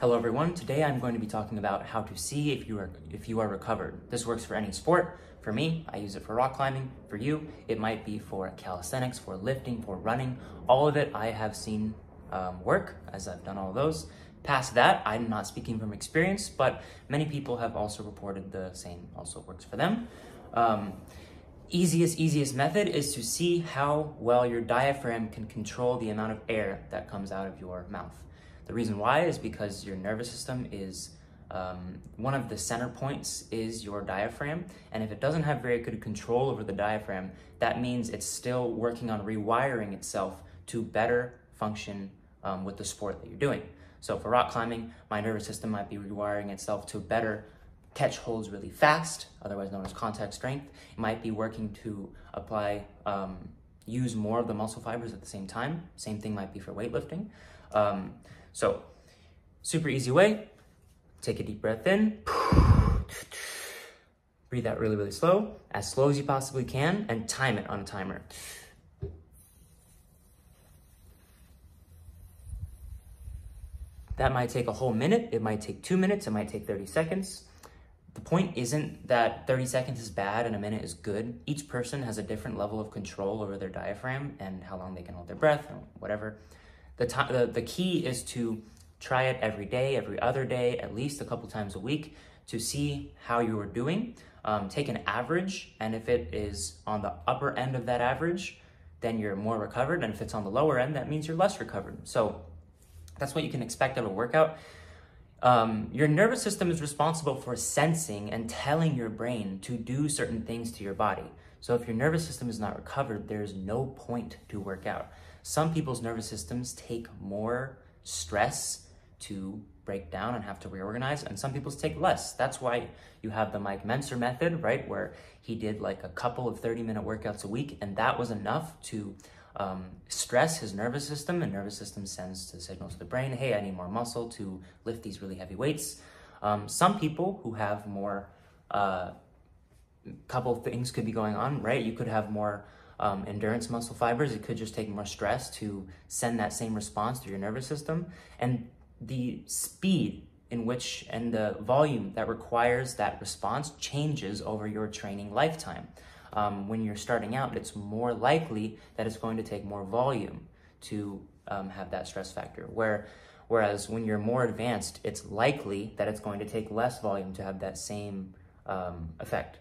Hello everyone, today I'm going to be talking about how to see if you are recovered. This works for any sport. For me, I use it for rock climbing. For you, it might be for calisthenics, for lifting, for running. All of it I have seen work as I've done all of those. Past that, I'm not speaking from experience, but many people have also reported the same also works for them. Easiest method is to see how well your diaphragm can control the amount of air that comes out of your mouth. The reason why is because your nervous system is, one of the center points is your diaphragm. And if it doesn't have very good control over the diaphragm, that means it's still working on rewiring itself to better function with the sport that you're doing. So for rock climbing, my nervous system might be rewiring itself to better catch holds really fast, otherwise known as contact strength. It might be working to apply, use more of the muscle fibers at the same time. Same thing might be for weightlifting. So, super easy way, take a deep breath in, breathe out really slow as you possibly can, and time it on a timer. That might take a whole minute, it might take 2 minutes, it might take 30 seconds. The point isn't that 30 seconds is bad and a minute is good. Each person has a different level of control over their diaphragm and how long they can hold their breath or whatever. The key is to try it every day, every other day, at least a couple times a week to see how you are doing. Take an average, and if it is on the upper end of that average, then you're more recovered, and if it's on the lower end, that means you're less recovered. So that's what you can expect out of a workout. Your nervous system is responsible for sensing and telling your brain to do certain things to your body. So if your nervous system is not recovered, there's no point to work out. Some people's nervous systems take more stress to break down and have to reorganize, and some people's take less. That's why you have the Mike Mentzer method, right? Where he did like a couple of 30-minute workouts a week, and that was enough to stress his nervous system, and nervous system sends the signal to the brain, hey, I need more muscle to lift these really heavy weights. Some people who have more, couple of things could be going on, right? You could have more endurance muscle fibers. It could just take more stress to send that same response to your nervous system. And the speed in which and the volume that requires that response changes over your training lifetime. When you're starting out, it's more likely that it's going to take more volume to have that stress factor. Whereas when you're more advanced, it's likely that it's going to take less volume to have that same effect.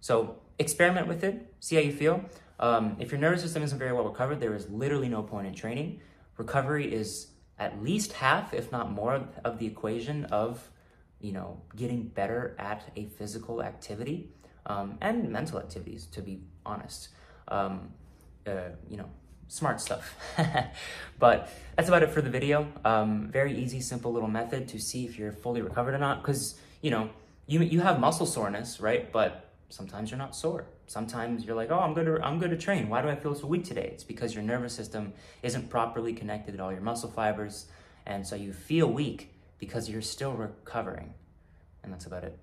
So experiment with it, see how you feel. If your nervous system isn't very well recovered, there is literally no point in training. Recovery is at least half, if not more, of the equation of, getting better at a physical activity and mental activities, to be honest. Smart stuff. But that's about it for the video. Very easy, simple little method to see if you're fully recovered or not, because, you have muscle soreness, right? But sometimes you're not sore. Sometimes you're like, oh, I'm good to train. Why do I feel so weak today? It's because your nervous system isn't properly connected to all your muscle fibers. And so you feel weak because you're still recovering. And that's about it.